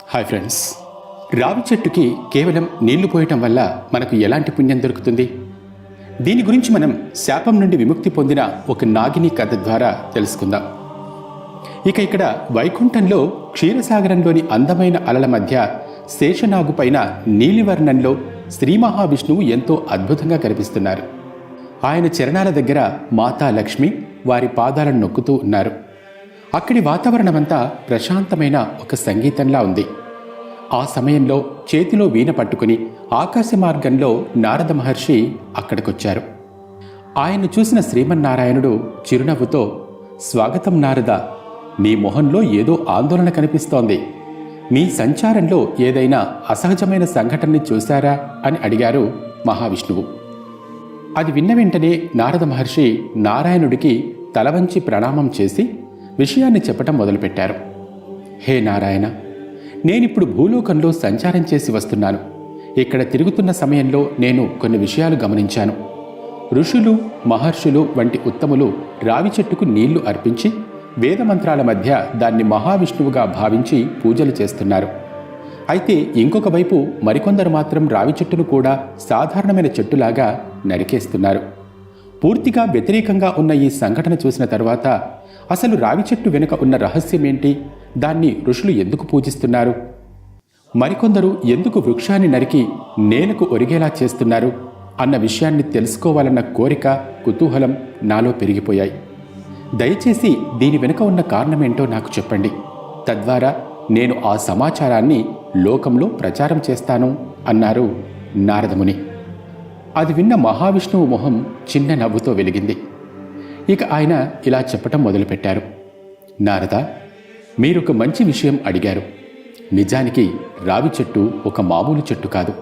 Hi friends, రావి చెట్టుకి కేవలం నీళ్లు పోయటం వల్ల మనకు ఎలాంటి పుణ్యం దొరుకుతుంది? దీని గురించి మనం శాపం నుండి విముక్తి పొందిన ఒక నాగిని కథ ద్వారా తెలుసుకుందాం. ఇక్కడ వైకుంఠంలో క్షీరసాగరంలోని అందమైన అలల మధ్య శేషనాగు పైన నీలివర్ణంలో శ్రీ మహావిష్ణువు ఎంతో అద్భుతంగా కనిపిస్తున్నారు. ఆయన చరణాల దగ్గర మాతా లక్ష్మి వారి పాదాలను నొక్కుతూ ఉన్నారు. అక్కడి వాతావరణమంతా ప్రశాంతమైన ఒక సంగీతంలా ఉంది. ఆ సమయంలో చేతిలో వీణ పట్టుకుని ఆకాశ మార్గంలో నారద మహర్షి అక్కడికొచ్చారు. ఆయన్ను చూసిన శ్రీమన్నారాయణుడు చిరునవ్వుతో, "స్వాగతం నారద, నీ మొహంలో ఏదో ఆందోళన కనిపిస్తోంది. మీ సంచారంలో ఏదైనా అసహజమైన సంఘటనని చూశారా?" అని అడిగారు మహావిష్ణువు. అది విన్న వెంటనే నారద మహర్షి నారాయణుడికి తలవంచి ప్రణామం చేసి విషయాన్ని చెప్పటం మొదలుపెట్టారు. "హే నారాయణ, నేనిప్పుడు భూలోకంలో సంచారం చేసి వస్తున్నాను. ఇక్కడ తిరుగుతున్న సమయంలో నేను కొన్ని విషయాలు గమనించాను. ఋషులు, మహర్షులు వంటి ఉత్తములు రావి చెట్టుకు నీళ్లు అర్పించి వేదమంత్రాల మధ్య దాన్ని మహావిష్ణువుగా భావించి పూజలు చేస్తున్నారు. అయితే ఇంకొక వైపు మరికొందరు మాత్రం రావి చెట్టును కూడా సాధారణమైన చెట్టులాగా నరికేస్తున్నారు. పూర్తిగా వ్యతిరేకంగా ఉన్న ఈ సంఘటన చూసిన తరువాత అసలు రావి చెట్టు వెనుక ఉన్న రహస్యమేంటి? దాన్ని ఋషులు ఎందుకు పూజిస్తున్నారు? మరికొందరు ఎందుకు వృక్షాన్ని నరికి నేలకు ఒరిగేలా చేస్తున్నారు అన్న విషయాన్ని తెలుసుకోవాలన్న కోరిక, కుతూహలం నాలో పెరిగిపోయాయి. దయచేసి దీని వెనుక ఉన్న కారణమేంటో నాకు చెప్పండి. తద్వారా నేను ఆ సమాచారాన్ని లోకంలో ప్రచారం చేస్తాను" అన్నారు నారదముని. అది విన్న మహావిష్ణువు మొహం చిన్న నవ్వుతో వెలిగింది. ఆయన ఇలా చెప్పటం మొదలుపెట్టారు. "నారద, మీరొక మంచి విషయం అడిగారు. నిజానికి రావి చెట్టు ఒక మామూలు చెట్టు కాదు.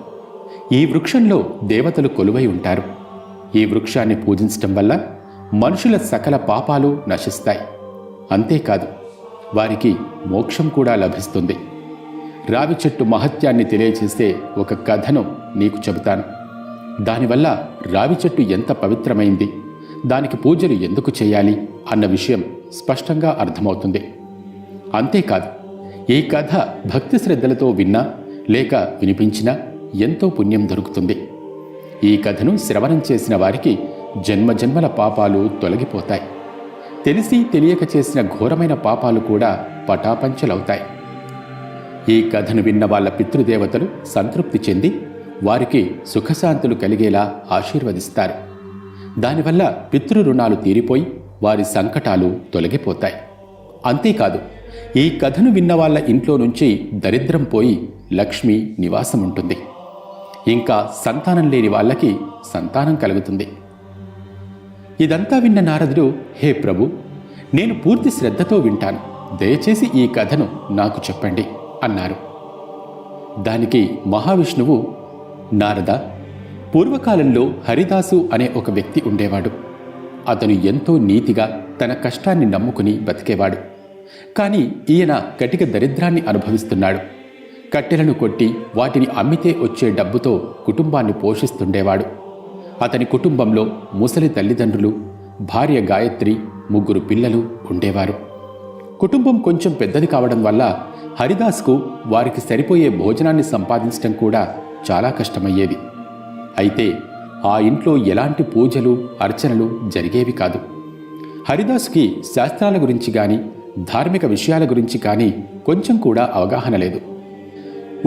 ఈ వృక్షంలో దేవతలు కొలువై ఉంటారు. ఈ వృక్షాన్ని పూజించటం వల్ల మనుషుల సకల పాపాలు నశిస్తాయి. అంతేకాదు, వారికి మోక్షం కూడా లభిస్తుంది. రావి చెట్టు మహత్యాన్ని తెలియజేసే ఒక కథను నీకు చెబుతాను. దానివల్ల రావి చెట్టు ఎంత పవిత్రమైంది, దానికి పూజలు ఎందుకు చేయాలి అన్న విషయం స్పష్టంగా అర్థమవుతుంది. అంతేకాదు, ఈ కథ భక్తి శ్రద్ధలతో విన్నా లేక వినిపించినా ఎంతో పుణ్యం దొరుకుతుంది. ఈ కథను శ్రవణం చేసిన వారికి జన్మజన్మల పాపాలు తొలగిపోతాయి. తెలిసి తెలియక చేసిన ఘోరమైన పాపాలు కూడా పటాపంచలవుతాయి. ఈ కథను విన్న వాళ్ళ పితృదేవతలు సంతృప్తి చెంది వారికి సుఖశాంతులు కలిగేలా ఆశీర్వదిస్తారు. దానివల్ల పితృ రుణాలు తీరిపోయి వారి సంకటాలు తొలగిపోతాయి. అంతేకాదు, ఈ కథను విన్న వాళ్ళ ఇంట్లో నుంచి దరిద్రం పోయి లక్ష్మి నివాసం ఉంటుంది. ఇంకా సంతానం లేని వాళ్ళకి సంతానం కలుగుతుంది." ఇదంతా విన్న నారదుడు, "హే ప్రభు, నేను పూర్తి శ్రద్ధతో వింటాను. దయచేసి ఈ కథను నాకు చెప్పండి" అన్నారు. దానికి మహావిష్ణువు, "నారద, పూర్వకాలంలో హరిదాసు అనే ఒక వ్యక్తి ఉండేవాడు. అతను ఎంతో నీతిగా తన కష్టాన్ని నమ్ముకుని బతికేవాడు. కానీ ఈయన కటిక దరిద్రాన్ని అనుభవిస్తున్నాడు. కట్టెలను కొట్టి వాటిని అమ్మితే వచ్చే డబ్బుతో కుటుంబాన్ని పోషిస్తుండేవాడు. అతని కుటుంబంలో ముసలి తల్లిదండ్రులు, భార్య గాయత్రి, 3 పిల్లలు ఉండేవారు. కుటుంబం కొంచెం పెద్దది కావడం వల్ల హరిదాస్కు వారికి సరిపోయే భోజనాన్ని సంపాదించడం కూడా చాలా కష్టమయ్యేది. అయితే ఆ ఇంట్లో ఎలాంటి పూజలు, అర్చనలు జరిగేవి కాదు. హరిదాసుకి శాస్త్రాల గురించి కానీ ధార్మిక విషయాల గురించి కానీ కొంచెం కూడా అవగాహన లేదు.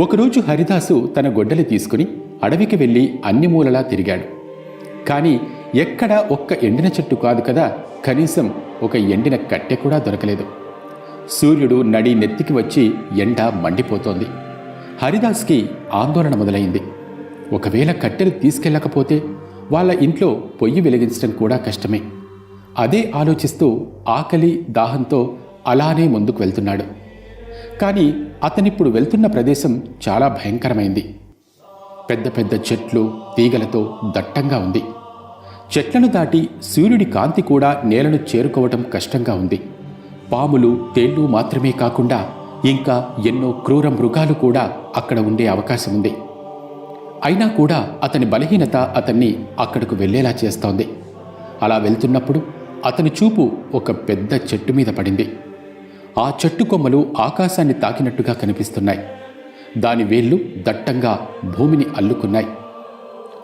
ఒకరోజు హరిదాసు తన గొడ్డలి తీసుకుని అడవికి వెళ్ళి అన్ని మూలలా తిరిగాడు. కానీ ఎక్కడా ఒక్క ఎండిన చెట్టు కాదు కదా, కనీసం ఒక ఎండిన కట్టె కూడా దొరకలేదు. సూర్యుడు నడి నెత్తికి వచ్చి ఎండ మండిపోతోంది. హరిదాస్కి ఆందోళన మొదలైంది. ఒకవేళ కట్టెలు తీసుకెళ్ళకపోతే వాళ్ళ ఇంట్లో పొయ్యి వెలిగించడం కూడా కష్టమే. అదే ఆలోచిస్తూ ఆకలి, దాహంతో అలానే ముందుకు వెళ్తున్నాడు. కానీ అతనిప్పుడు వెళ్తున్న ప్రదేశం చాలా భయంకరమైంది. పెద్ద పెద్ద చెట్లు, తీగలతో దట్టంగా ఉంది. చెట్లను దాటి సూర్యుడి కాంతి కూడా నేలను చేరుకోవటం కష్టంగా ఉంది. పాములు, తేళ్లు మాత్రమే కాకుండా ఇంకా ఎన్నో క్రూర మృగాలు కూడా అక్కడ ఉండే అవకాశం ఉంది. అయినా కూడా అతని బలహీనత అతన్ని అక్కడకు వెళ్లేలా చేస్తోంది. అలా వెళ్తున్నప్పుడు అతని చూపు ఒక పెద్ద చెట్టు మీద పడింది. ఆ చెట్టు కొమ్మలు ఆకాశాన్ని తాకినట్టుగా కనిపిస్తున్నాయి. దాని వేళ్ళు దట్టంగా భూమిని అల్లుకున్నాయి.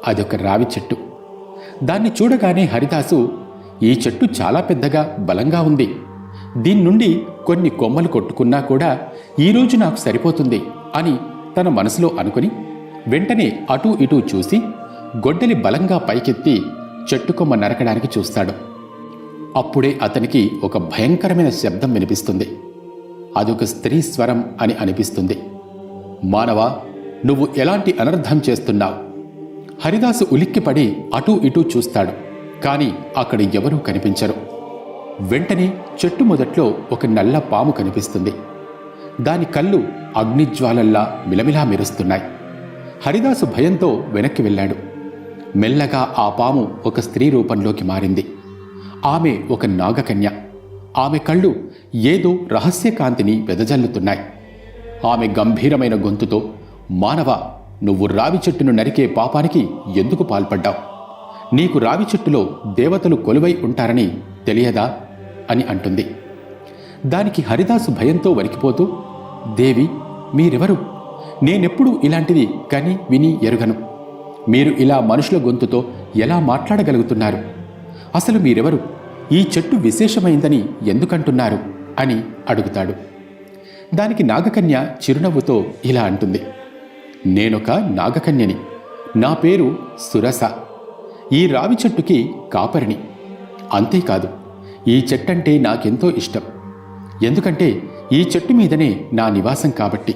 అదొక రావి చెట్టు. దాన్ని చూడగానే హరిదాసు, ఈ చెట్టు చాలా పెద్దగా బలంగా ఉంది, దీని నుండి కొన్ని కొమ్మలు కొట్టుకున్నా కూడా ఈరోజు నాకు సరిపోతుంది అని తన మనసులో అనుకుని వెంటనే అటూ ఇటూ చూసి గొడ్డలి బలంగా పైకెత్తి చెట్టు కొమ్మ నరకడానికి చూస్తాడు. అప్పుడే అతనికి ఒక భయంకరమైన శబ్దం వినిపిస్తుంది. అదొక స్త్రీ స్వరం అని అనిపిస్తుంది. మానవా, నువ్వు ఎలాంటి అనర్థం చేస్తున్నావు? హరిదాసు ఉలిక్కిపడి అటూ ఇటూ చూస్తాడు. కాని అక్కడ ఎవరూ కనిపించరు. వెంటనే చెట్టు మొదట్లో ఒక నల్ల పాము కనిపిస్తుంది. దాని కళ్ళు అగ్నిజ్వాలల్లా మిలమిలా మెరుస్తున్నాయి. హరిదాసు భయంతో వెనక్కి వెళ్ళాడు. మెల్లగా ఆ పాము ఒక స్త్రీ రూపంలోకి మారింది. ఆమె ఒక నాగకన్య. ఆమె కళ్ళు ఏదో రహస్య కాంతిని వెదజల్లుతున్నాయి. ఆమె గంభీరమైన గొంతుతో, మానవ, నువ్వు రావి చెట్టును నరికే పాపానికి ఎందుకు పాల్పడ్డావు? నీకు రావి చెట్టులో దేవతలు కొలువై ఉంటారని తెలియదా అని అంటుంది. దానికి హరిదాసు భయంతో వణికిపోతూ, దేవి, మీరెవరు? నేనెప్పుడూ ఇలాంటిది కని విని ఎరుగను. మీరు ఇలా మనుషుల గొంతుతో ఎలా మాట్లాడగలుగుతున్నారు? అసలు మీరెవరు? ఈ చెట్టు విశేషమైందని ఎందుకంటున్నారు అని అడుగుతాడు. దానికి నాగకన్య చిరునవ్వుతో ఇలా అంటుంది, నేనొక నాగకన్యని. నా పేరు సురస. ఈ రావి చెట్టుకి కాపరిని. అంతేకాదు, ఈ చెట్టంటే నాకెంతో ఇష్టం. ఎందుకంటే ఈ చెట్టు మీదనే నా నివాసం కాబట్టి.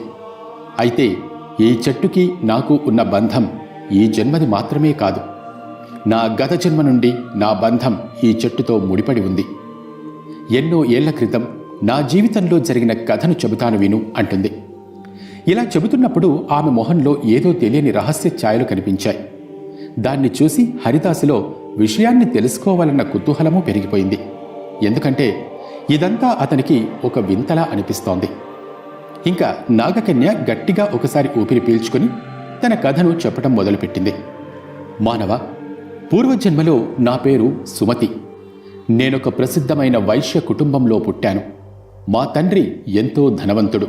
అయితే ఈ చెట్టుకి నాకు ఉన్న బంధం ఈ జన్మది మాత్రమే కాదు. నా గత జన్మ నుండి నా బంధం ఈ చెట్టుతో ముడిపడి ఉంది. ఎన్నో ఏళ్ల క్రితం నా జీవితంలో జరిగిన కథను చెబుతాను విను అంటుంది. ఇలా చెబుతున్నప్పుడు ఆమె మొహంలో ఏదో తెలియని రహస్య ఛాయలు కనిపించాయి. దాన్ని చూసి హరిదాసులో విషయాన్ని తెలుసుకోవాలన్న కుతూహలము పెరిగిపోయింది. ఎందుకంటే ఇదంతా అతనికి ఒక వింతలా అనిపిస్తోంది. ఇంకా నాగకన్య గట్టిగా ఒకసారి ఊపిరి పీల్చుకుని తన కథను చెప్పటం మొదలుపెట్టింది. మానవ, పూర్వజన్మలో నా పేరు సుమతి. నేనొక ప్రసిద్ధమైన వైశ్య కుటుంబంలో పుట్టాను. మా తండ్రి ఎంతో ధనవంతుడు.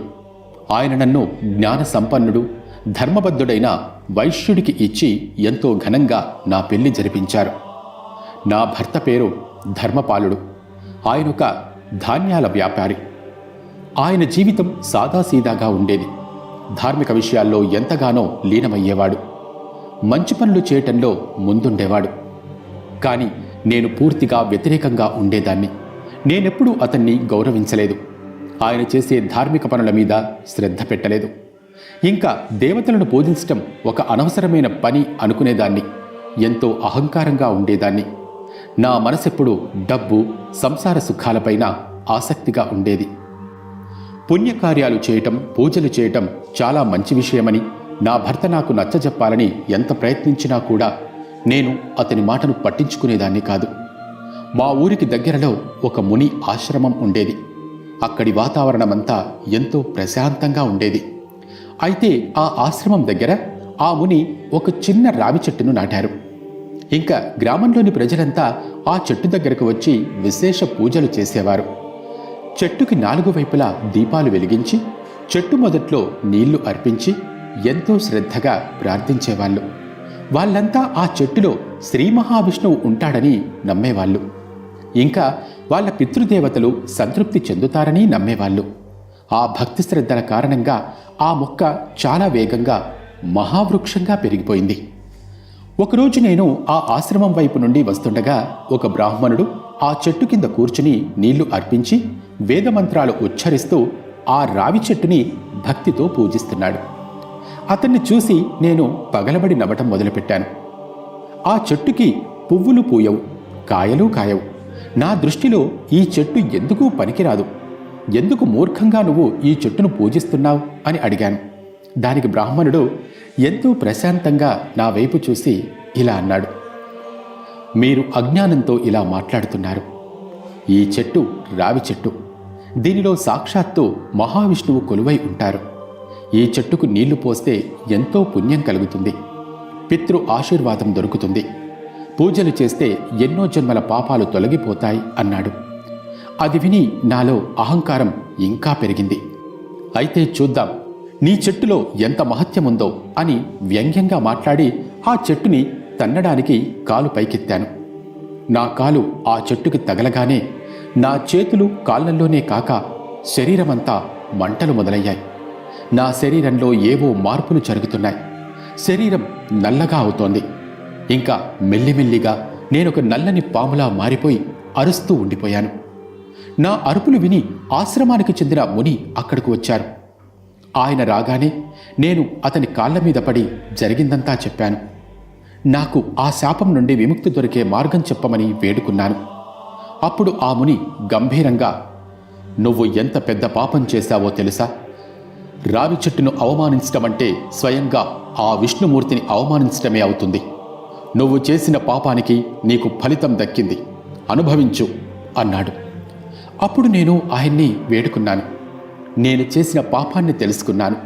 ఆయన నన్ను జ్ఞాన సంపన్నుడు, ధర్మబద్ధుడైన వైశ్యుడికి ఇచ్చి ఎంతో ఘనంగా నా పెళ్లి జరిపించారు. నా భర్త పేరు ధర్మపాలుడు. ఆయనొక ధాన్యాల వ్యాపారి. ఆయన జీవితం సాదాసీదాగా ఉండేది. ధార్మిక విషయాల్లో ఎంతగానో లీనమయ్యేవాడు. మంచి పనులు చేయటంలో ముందుండేవాడు. కాని నేను పూర్తిగా వ్యతిరేకంగా ఉండేదాన్ని. నేనెప్పుడూ అతన్ని గౌరవించలేదు. ఆయన చేసే ధార్మిక పనుల మీద శ్రద్ధ పెట్టలేదు. ఇంకా దేవతలను పూజించటం ఒక అనవసరమైన పని అనుకునేదాన్ని. ఎంతో అహంకారంగా ఉండేదాన్ని. నా మనసెప్పుడు డబ్బు, సంసార సుఖాలపైన ఆసక్తిగా ఉండేది. పుణ్యకార్యాలు చేయటం, పూజలు చేయటం చాలా మంచి విషయమని నా భర్త నాకు నచ్చజెప్పాలని ఎంత ప్రయత్నించినా కూడా నేను అతని మాటను పట్టించుకునేదాన్ని కాదు. మా ఊరికి దగ్గరలో ఒక ముని ఆశ్రమం ఉండేది. అక్కడి వాతావరణమంతా ఎంతో ప్రశాంతంగా ఉండేది. అయితే ఆ ఆశ్రమం దగ్గర ఆ ముని ఒక చిన్న రావి చెట్టును నాటారు. ఇంకా గ్రామంలోని ప్రజలంతా ఆ చెట్టు దగ్గరకు వచ్చి విశేష పూజలు చేసేవారు. చెట్టుకి 4 వైపులా దీపాలు వెలిగించి చెట్టు మొదట్లో నీళ్లు అర్పించి ఎంతో శ్రద్ధగా ప్రార్థించేవాళ్ళు. వాళ్ళంతా ఆ చెట్టులో శ్రీ మహావిష్ణువు ఉంటాడని నమ్మేవాళ్ళు. ఇంకా వాళ్ళ పితృదేవతలు సంతృప్తి చెందుతారని నమ్మేవాళ్ళు. ఆ భక్తి శ్రద్ధల కారణంగా ఆ మొక్క చాలా వేగంగా మహావృక్షంగా పెరిగిపోయింది. ఒకరోజు నేను ఆ ఆశ్రమం వైపు నుండి వస్తుండగా ఒక బ్రాహ్మణుడు ఆ చెట్టు కింద కూర్చుని నీళ్లు అర్పించి వేదమంత్రాలు ఉచ్చరిస్తూ ఆ రావి చెట్టుని భక్తితో పూజిస్తున్నాడు. అతన్ని చూసి నేను పగలబడి నవ్వటం మొదలుపెట్టాను. ఆ చెట్టుకి పువ్వులు పూయవు, కాయలు కాయవు. నా దృష్టిలో ఈ చెట్టు ఎందుకు పనికిరాదు. ఎందుకు మూర్ఖంగా నువ్వు ఈ చెట్టును పూజిస్తున్నావు అని అడిగాను. దానికి బ్రాహ్మణుడు ఎంతో ప్రశాంతంగా నా వైపు చూసి ఇలా అన్నాడు, మీరు అజ్ఞానంతో ఇలా మాట్లాడుతున్నారు. ఈ చెట్టు రావి చెట్టు. దీనిలో సాక్షాత్తు మహావిష్ణువు కొలువై ఉంటారు. ఈ చెట్టుకు నీళ్లు పోస్తే ఎంతో పుణ్యం కలుగుతుంది. పితృ ఆశీర్వాదం దొరుకుతుంది. పూజలు చేస్తే ఎన్నో జన్మల పాపాలు తొలగిపోతాయి అన్నాడు. అది విని నాలో అహంకారం ఇంకా పెరిగింది. అయితే చూద్దాం, నీ చెట్టులో ఎంత మహత్యముందో అని వ్యంగ్యంగా మాట్లాడి ఆ చెట్టుని తన్నడానికి కాలు పైకెత్తాను. నా కాలు ఆ చెట్టుకి తగలగానే నా చేతులు కాళ్లల్లోనే కాక శరీరమంతా మంటలు మొదలయ్యాయి. నా శరీరంలో ఏవో మార్పులు జరుగుతున్నాయి. శరీరం నల్లగా అవుతోంది. ఇంకా మెల్లిమెల్లిగా నేనొక నల్లని పాములా మారిపోయి అరుస్తూ ఉండిపోయాను. నా అరుపులు విని ఆశ్రమానికి చెందిన ముని అక్కడికి వచ్చారు. ఆయన రాగానే నేను అతని కాళ్ల మీద పడి జరిగిందంతా చెప్పాను. నాకు ఆ శాపం నుండి విముక్తి దొరికే మార్గం చెప్పమని వేడుకున్నాను. అప్పుడు ఆ ముని గంభీరంగా, నువ్వు ఎంత పెద్ద పాపం చేశావో తెలుసా? రావి చెట్టును అవమానించటమంటే స్వయంగా ఆ విష్ణుమూర్తిని అవమానించటమే అవుతుంది. నువ్వు చేసిన పాపానికి నీకు ఫలితం దక్కింది, అనుభవించు అన్నాడు. అప్పుడు నేను ఆయన్ని వేడుకున్నాను. నేను చేసిన పాపాన్ని తెలుసుకున్నాను,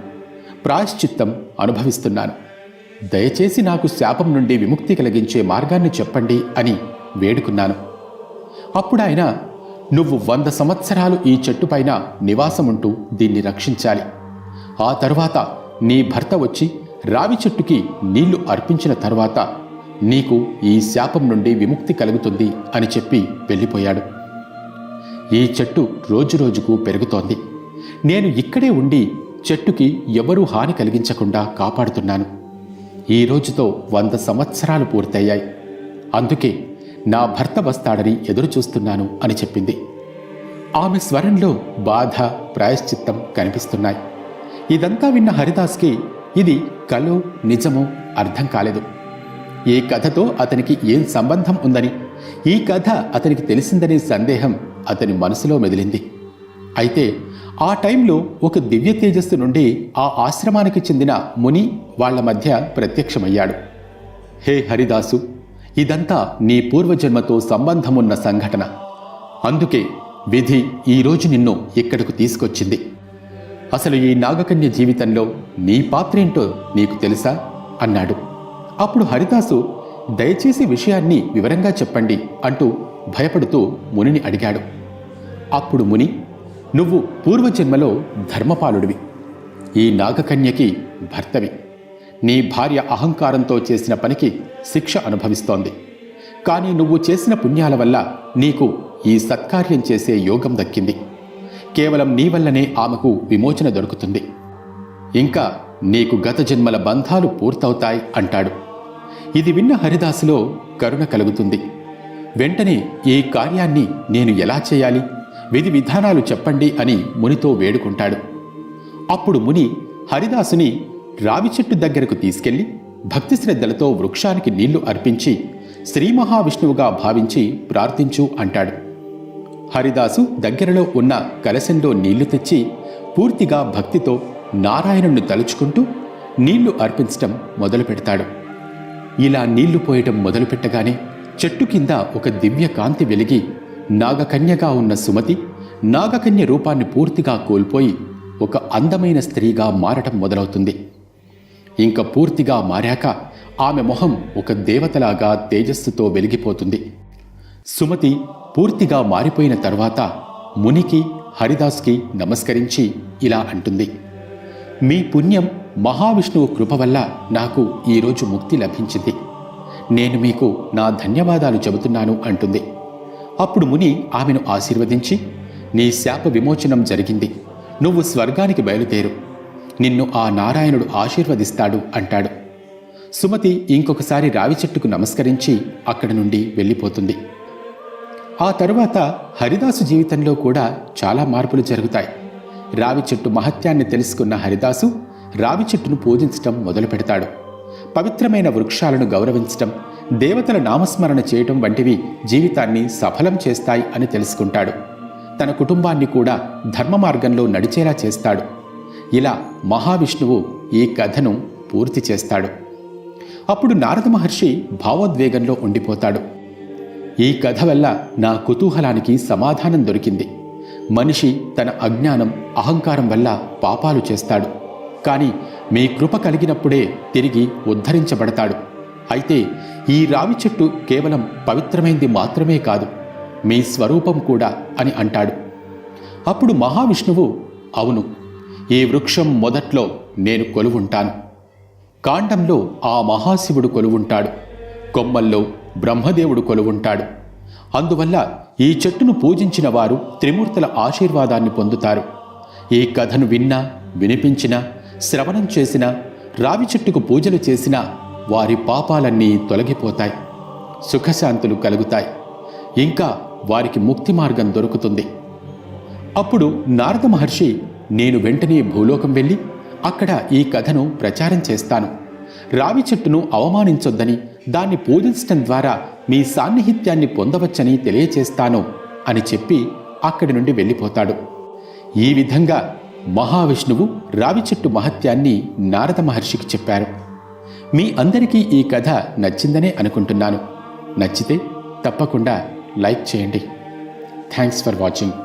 ప్రాయశ్చిత్తం అనుభవిస్తున్నాను. దయచేసి నాకు శాపం నుండి విముక్తి కలిగించే మార్గాన్ని చెప్పండి అని వేడుకున్నాను. అప్పుడు ఆయన, నువ్వు 100 సంవత్సరాలు ఈ చెట్టుపైన నివాసముంటూ దీన్ని రక్షించాలి. ఆ తరువాత నీ భర్త వచ్చి రావి చెట్టుకి నీళ్లు అర్పించిన తరువాత నీకు ఈ శాపం నుండి విముక్తి కలుగుతుంది అని చెప్పి వెళ్ళిపోయాడు. ఈ చెట్టు రోజురోజుకు పెరుగుతోంది. నేను ఇక్కడే ఉండి చెట్టుకి ఎవరూ హాని కలిగించకుండా కాపాడుతున్నాను. ఈ రోజుతో 100 సంవత్సరాలు పూర్తయ్యాయి. అందుకే నా భర్త వస్తాడని ఎదురు చూస్తున్నాను అని చెప్పింది. ఆమె స్వరంలో బాధ, ప్రాయశ్చిత్తం కనిపిస్తున్నాయి. ఇదంతా విన్న హరిదాస్కి ఇది కలో నిజమో అర్థం కాలేదు. ఈ కథతో అతనికి ఏం సంబంధం ఉందని, ఈ కథ అతనికి తెలిసిందనే సందేహం అతని మనసులో మెదిలింది. అయితే ఆ టైంలో ఒక దివ్య తేజస్సు నుండి ఆ ఆశ్రమానికి చెందిన ముని వాళ్ల మధ్య ప్రత్యక్షమయ్యాడు. హే హరిదాసు, ఇదంతా నీ పూర్వజన్మతో సంబంధమున్న సంఘటన. అందుకే విధి ఈరోజు నిన్ను ఇక్కడకు తీసుకొచ్చింది. అసలు ఈ నాగకన్య జీవితంలో నీ పాత్రేంటో నీకు తెలుసా అన్నాడు. అప్పుడు హరిదాసు, దయచేసి విషయాన్ని వివరంగా చెప్పండి అంటూ భయపడుతూ మునిని అడిగాడు. అప్పుడు ముని, నువ్వు పూర్వజన్మలో ధర్మపాలుడివి, ఈ నాగకన్యకి భర్తవి. నీ భార్య అహంకారంతో చేసిన పనికి శిక్ష అనుభవిస్తోంది. కానీ నువ్వు చేసిన పుణ్యాల వల్ల నీకు ఈ సత్కార్యం చేసే యోగం దక్కింది. కేవలం నీ వల్లనే ఆమెకు విమోచన దొరుకుతుంది. ఇంకా నీకు గత జన్మల బంధాలు పూర్తవుతాయి అంటాడు. ఇది విన్న హరిదాసులో కరుణ కలుగుతుంది. వెంటనే ఈ కార్యాన్ని నేను ఎలా చేయాలి, విధి విధానాలు చెప్పండి అని మునితో వేడుకుంటాడు. అప్పుడు ముని హరిదాసుని రావి చెట్టు దగ్గరకు తీసుకెళ్లి భక్తి శ్రద్ధలతో వృక్షానికి నీళ్లు అర్పించి శ్రీ మహావిష్ణువుగా భావించి ప్రార్థించు అంటాడు. హరిదాసు దగ్గరలో ఉన్న కలశంలో నీళ్లు తెచ్చి పూర్తిగా భక్తితో నారాయణుణ్ణి తలుచుకుంటూ నీళ్లు అర్పించటం మొదలు పెడతాడు. ఇలా నీళ్లు పోయటం మొదలుపెట్టగానే చెట్టు కింద ఒక దివ్య కాంతి వెలిగి నాగకన్యగా ఉన్న సుమతి నాగకన్య రూపాన్ని పూర్తిగా కోల్పోయి ఒక అందమైన స్త్రీగా మారటం మొదలవుతుంది. ఇంక పూర్తిగా మారాక ఆమె మొహం ఒక దేవతలాగా తేజస్సుతో వెలిగిపోతుంది. సుమతి పూర్తిగా మారిపోయిన తర్వాత మునికి హరిదాస్కి నమస్కరించి ఇలా అంటుంది, మీ పుణ్యం మహావిష్ణువు కృప వల్ల నాకు ఈరోజు ముక్తి లభించింది. నేను మీకు నా ధన్యవాదాలు చెబుతున్నాను అంటుంది. అప్పుడు ముని ఆమెను ఆశీర్వదించి, నీ శాప విమోచనం జరిగింది, నువ్వు స్వర్గానికి బయలుదేరు, నిన్ను ఆ నారాయణుడు ఆశీర్వదిస్తాడు అంటాడు. సుమతి ఇంకొకసారి రావి చెట్టుకు నమస్కరించి అక్కడి నుండి వెళ్ళిపోతుంది. ఆ తరువాత హరిదాసు జీవితంలో కూడా చాలా మార్పులు జరుగుతాయి. రావి చెట్టు మహత్యాన్ని తెలుసుకున్న హరిదాసు రావి చెట్టును పూజించటం మొదలు పెడతాడు. పవిత్రమైన వృక్షాలను గౌరవించటం, దేవతల నామస్మరణ చేయటం వంటివి జీవితాన్ని సఫలం చేస్తాయి అని తెలుసుకుంటాడు. తన కుటుంబాన్ని కూడా ధర్మ మార్గంలో నడిచేలా చేస్తాడు. ఇలా మహావిష్ణువు ఈ కథను పూర్తి చేస్తాడు. అప్పుడు నారద మహర్షి భావోద్వేగంలో ఉండిపోతాడు. ఈ కథ వల్ల నా కుతూహలానికి సమాధానం దొరికింది. మనిషి తన అజ్ఞానం, అహంకారం వల్ల పాపాలు చేస్తాడు. కానీ మీ కృప కలిగినప్పుడే తిరిగి ఉద్ధరించబడతాడు. అయితే ఈ రావి చెట్టు కేవలం పవిత్రమైంది మాత్రమే కాదు, మీ స్వరూపం కూడా అని అంటాడు. అప్పుడు మహావిష్ణువు, అవును, ఈ వృక్షం మొదట్లో నేను కొలువుంటాను, కాండంలో ఆ మహాశివుడు కొలువుంటాడు, కొమ్మల్లో బ్రహ్మదేవుడు కొలువుంటాడు. అందువల్ల ఈ చెట్టును పూజించిన వారు త్రిమూర్తుల ఆశీర్వాదాన్ని పొందుతారు. ఈ కథను విన్నా, వినిపించినా, శ్రవణం చేసినా, రావి చెట్టుకు పూజలు చేసినా వారి పాపాలన్నీ తొలగిపోతాయి, సుఖశాంతులు కలుగుతాయి, ఇంకా వారికి ముక్తి మార్గం దొరుకుతుంది. అప్పుడు నారద మహర్షి, నేను వెంటనే భూలోకం వెళ్ళి అక్కడ ఈ కథను ప్రచారం చేస్తాను, రావి చెట్టును అవమానించొద్దని, దాన్ని పూజించటం ద్వారా మీ సాన్నిహిత్యాన్ని పొందవచ్చని తెలియచేస్తాను అని చెప్పి అక్కడి నుండి వెళ్ళిపోతాడు. ఈ విధంగా మహావిష్ణువు రావి చెట్టు మహత్యాన్ని నారద మహర్షికి చెప్పారు. మీ అందరికీ ఈ కథ నచ్చిందనే అనుకుంటున్నాను. నచ్చితే తప్పకుండా లైక్ చేయండి. Thanks for watching.